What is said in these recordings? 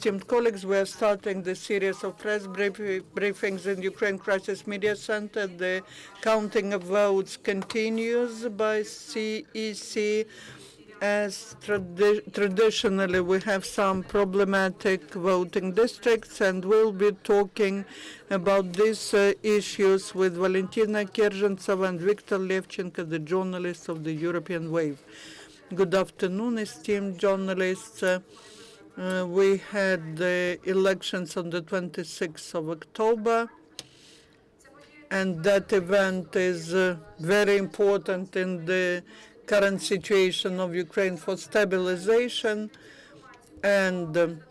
Esteemed colleagues, we are starting the series of press briefings in Ukraine Crisis Media Center. The counting of votes continues by CEC. As traditionally, we have some problematic voting districts, and we'll be talking about these issues with Valentyna, Kerzhentseva, and Viktor Levchenko, the journalists of the European Wave. Good afternoon, esteemed journalists. We had the elections on the 26th of October, and that event is very important in the current situation of Ukraine for stabilization. And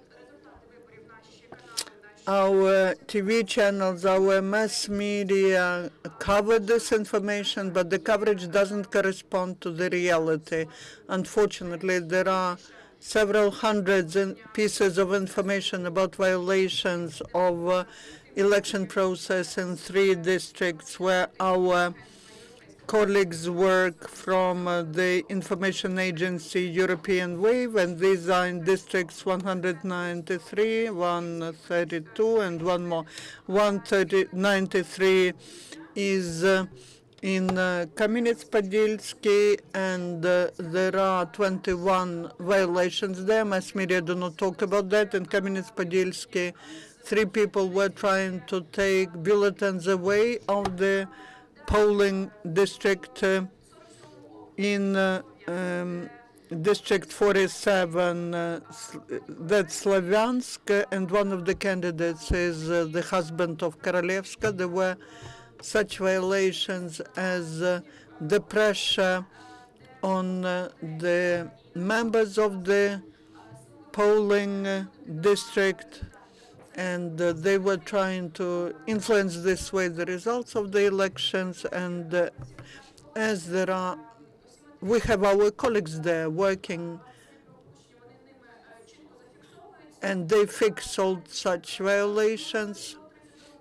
our TV channels, our mass media cover this information, but the coverage doesn't correspond to the reality. Unfortunately, there are several hundreds pieces of information about violations of election process in 3 districts where our colleagues work from the information agency European Wave, and these are in districts 193, 132, and one more. 193 is in Kerzhentseva, and there are 21 violations there. Mass media do not talk about that. In Kerzhentseva, 3 people were trying to take bulletins away of the polling district in District 47, that's Slavyansk, and one of the candidates is the husband of Korolevska. There were such violations as the pressure on the members of the polling district, and they were trying to influence this way the results of the elections. And as we have our colleagues there working, and they fix all such violations.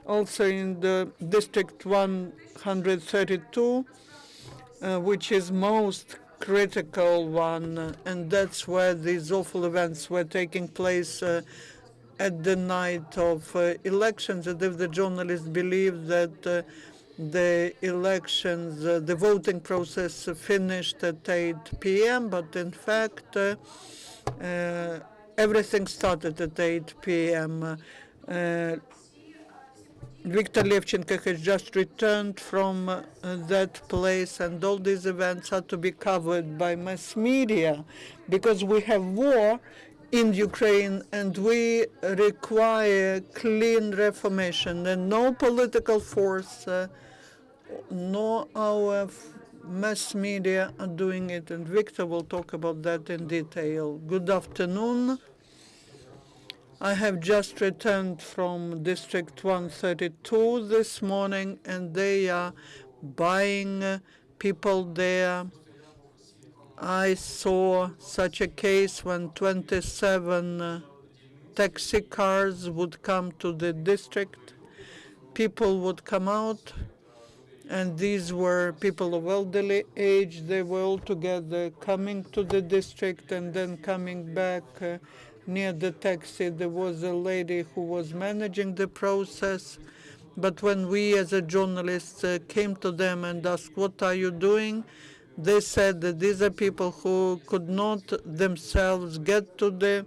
Also in the District 132, which is most critical one, and that's where these awful events were taking place at the night of elections. And if the journalists believe that the elections, the voting process finished at 8 p.m., but in fact everything started at 8 p.m. Viktor Levchenko has just returned from that place, and all these events are to be covered by mass media because we have war in Ukraine and we require clean reformation, and no political force nor our mass media are doing it. And Viktor will talk about that in detail. Good afternoon. I have just returned from District 132 this morning, and they are buying people there. I saw such a case when 27 taxi cars would come to the district. People would come out, and these were people of elderly age. They were all together coming to the district and then coming back. Near the taxi, there was a lady who was managing the process. But when we as a journalist came to them and asked, what are you doing? They said that these are people who could not themselves get to the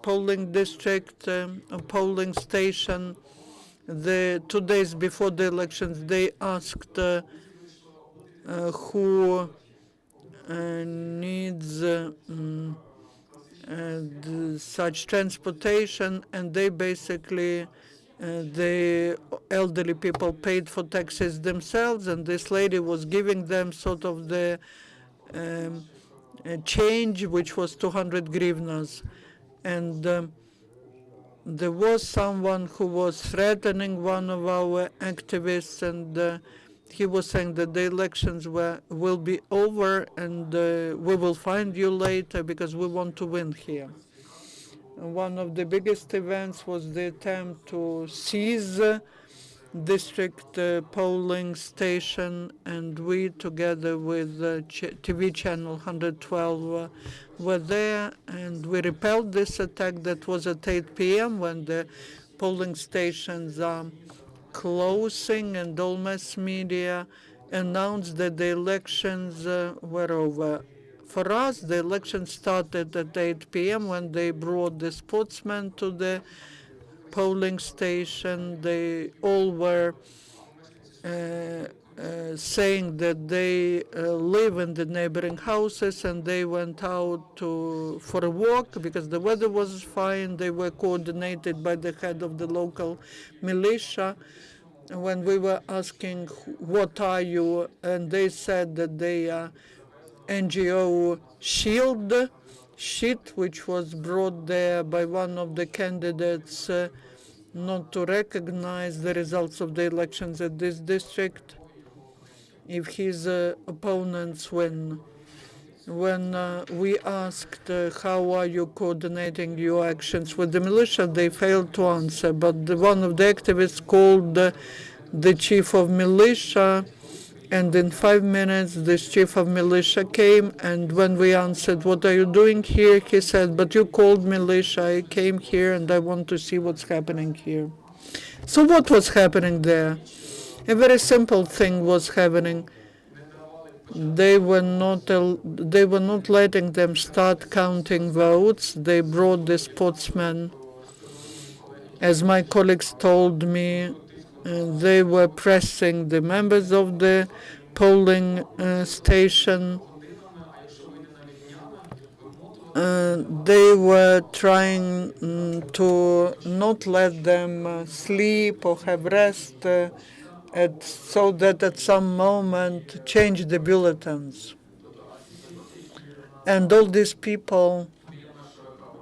polling district, polling station. 2 days before the elections, they asked who needs such transportation, and they basically, the elderly people paid for taxis themselves, and this lady was giving them sort of the change, which was 200 hryvnias. And there was someone who was threatening one of our activists, and he was saying that the elections will be over, and we will find you later because we want to win here. And one of the biggest events was the attempt to seize district polling station, and we, together with TV channel 112, were there, and we repelled this attack that was at 8 p.m. when the polling stations are closing, and all mass media announced that the elections were over. For us, the election started at 8 p.m. when they brought the sportsmen to the polling station. They all were saying that they live in the neighboring houses, and they went out for a walk because the weather was fine. They were coordinated by the head of the local militia. When we were asking, what are you? And they said that they are NGO sheet, which was brought there by one of the candidates not to recognize the results of the elections at this district if his opponents win. When we asked how are you coordinating your actions with the militia, they failed to answer. But one of the activists called the chief of militia, and in 5 minutes this chief of militia came, and when we answered, what are you doing here? He said, but you called militia. I came here and I want to see what's happening here. So what was happening there? A very simple thing was happening. They were not letting them start counting votes. They brought the sportsmen. As my colleagues told me, they were pressing the members of the polling station. They were trying to not let them sleep or have rest, so that at some moment change the bulletins. And all these people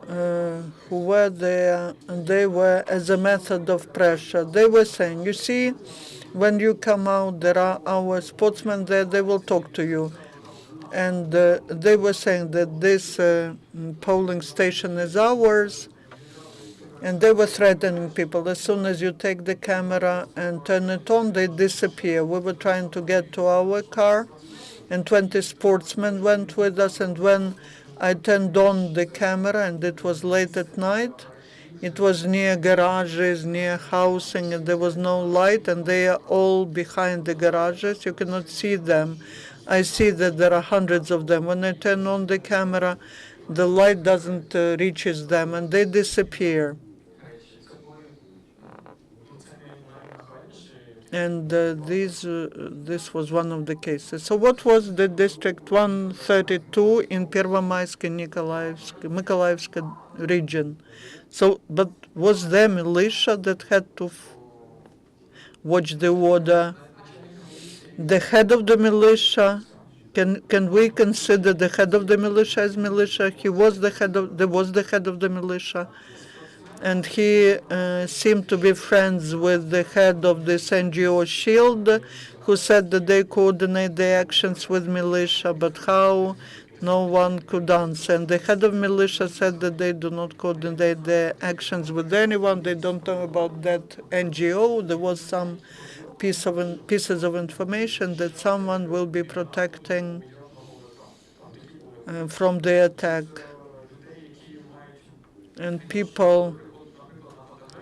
who were there, and they were as a method of pressure. They were saying, you see, when you come out, there are our sportsmen there, they will talk to you. And they were saying that this polling station is ours, and they were threatening people. As soon as you take the camera and turn it on, they disappear. We were trying to get to our car, and 20 sportsmen went with us, and when I turned on the camera, and it was late at night, it was near garages, near housing, and there was no light, and they are all behind the garages. You cannot see them. I see that there are hundreds of them. When I turn on the camera, the light doesn't reaches them, and they disappear. And this was one of the cases. So what was the District 132 in Pervomaysk and Mykolaiv region? So, but was there militia that had to watch the order? The head of the militia, can we consider the head of the militia as militia? He was the head of the militia. And he seemed to be friends with the head of this NGO Shield, who said that they coordinate the actions with militia, but how, no one could answer. And the head of militia said that they do not coordinate their actions with anyone. They don't know about that NGO. There was some pieces of information that someone will be protecting from the attack. And people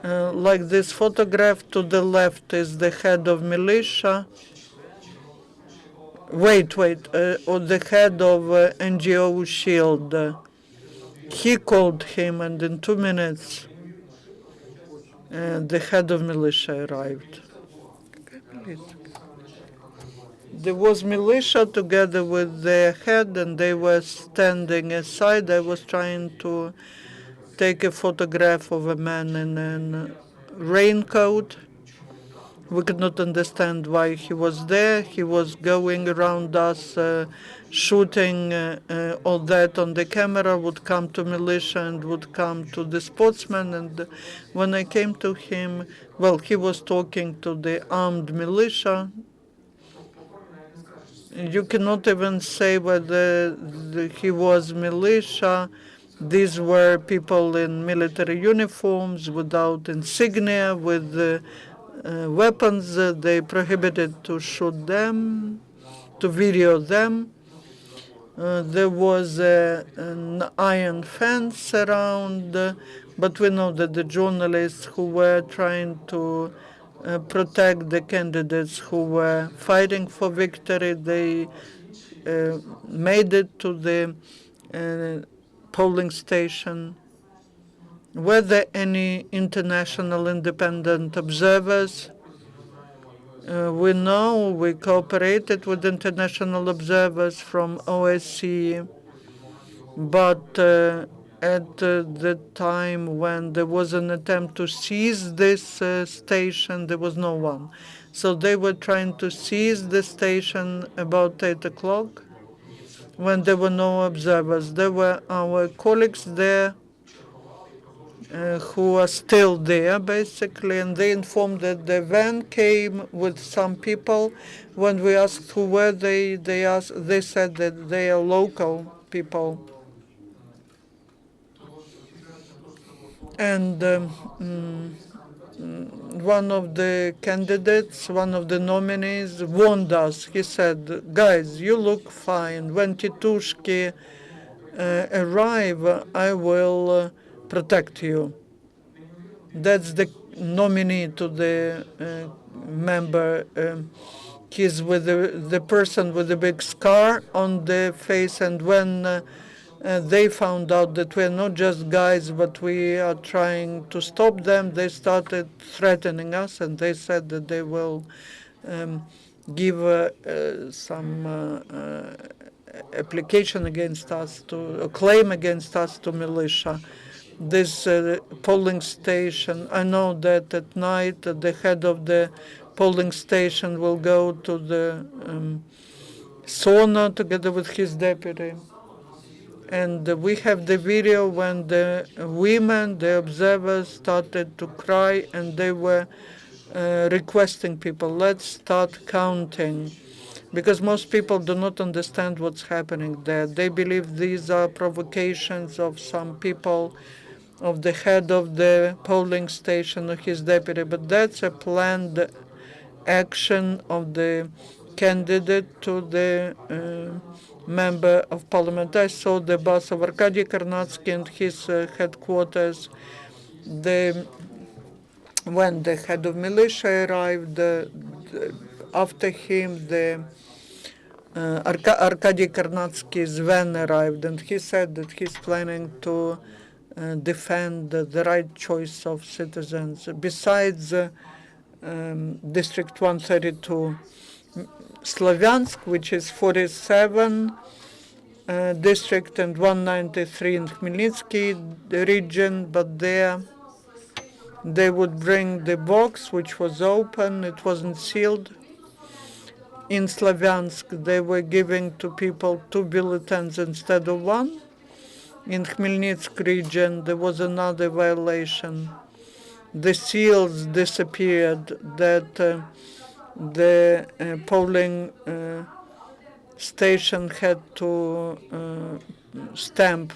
like this photograph to the left is the head of militia. Or the head of NGO Shield. He called him, and in 2 minutes, the head of militia arrived. There was militia together with their head, and they were standing aside. I was trying to take a photograph of a man in a raincoat. We could not understand why he was there. He was going around us, shooting all that on the camera, would come to militia and would come to the sportsmen. And when I came to him, well, he was talking to the armed militia. You cannot even say whether he was militia. These were people in military uniforms, without insignia, with weapons. They prohibited to shoot them, to video them. There was an iron fence around, but we know that the journalists who were trying to protect the candidates who were fighting for victory, they made it to the polling station. Were there any international independent observers? We know we cooperated with international observers from OSCE, but at the time when there was an attempt to seize this station, there was no one. So they were trying to seize the station about 8 o'clock when there were no observers. There were our colleagues there who are still there, basically, and they informed that the van came with some people. When we asked who were they, they said that they are local people. And one of the candidates, one of the nominees, warned us. He said, "Guys, you look fine. When Titushki arrive, I will protect you." That's the nominee to the member. He's with the person with the big scar on the face, and when they found out that we're not just guys, but we are trying to stop them, they started threatening us, and they said that they will give some application against us, to a claim against us to militia. This polling station, I know that at night the head of the polling station will go to the sauna together with his deputy. And we have the video when the women, the observers, started to cry, and they were requesting people, let's start counting. Because most people do not understand what's happening there. They believe these are provocations of some people, of the head of the polling station or his deputy, but that's a planned action of the candidate to the member of parliament. I saw the bus of Arkady Karnatsky and his headquarters. When the head of militia arrived, after him, the Arkady Karnatsky's van arrived, and he said that he's planning to defend the right choice of citizens. Besides District 132, Slavyansk, which is 47 district, and 193 in Khmelnytsky region, but there they would bring the box, which was open, it wasn't sealed. In Slavyansk, they were giving to people 2 bulletins instead of 1. In Khmelnytsk region, there was another violation. The seals disappeared that the polling station had to stamp.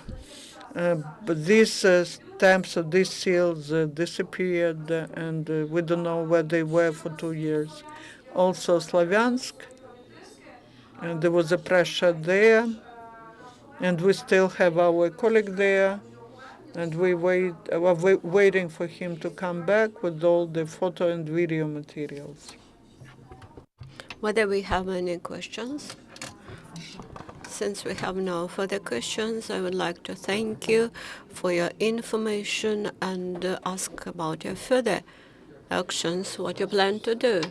But these stamps of these seals disappeared, and we don't know where they were for 2 years. Also Slavyansk, and there was a pressure there, and we still have our colleague there, and we are waiting for him to come back with all the photo and video materials. Whether we have any questions? Since we have no further questions, I would like to thank you for your information and ask about your further actions, what you plan to do.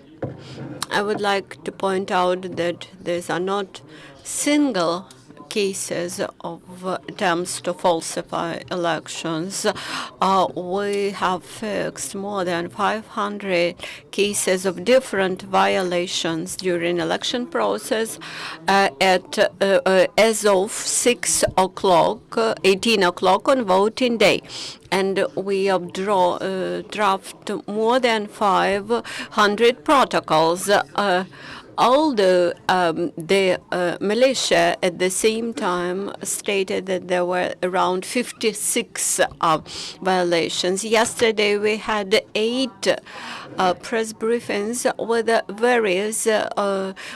I would like to point out that these are not single cases of attempts to falsify elections. We have fixed more than 500 cases of different violations during election process as of 6 o'clock, 18 o'clock on voting day. And we draft more than 500 protocols. although the militia at the same time stated that there were around 56 violations. Yesterday we had 8 press briefings with various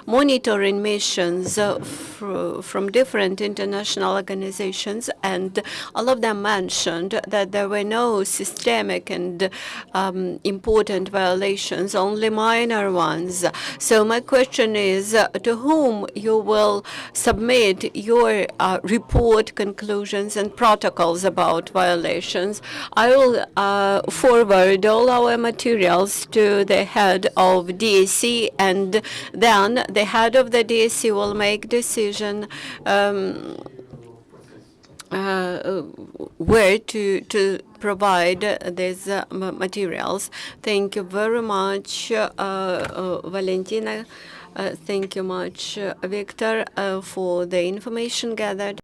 monitoring missions from different international organizations, and all of them mentioned that there were no systemic and important violations, only minor ones. So my question is, to whom you will submit your report, conclusions, and protocols about violations? I will forward all our materials to the head of DSC, and then the head of the DSC will make decision where to provide these materials. Thank you very much, Valentyna. Thank you much, Viktor, for the information gathered.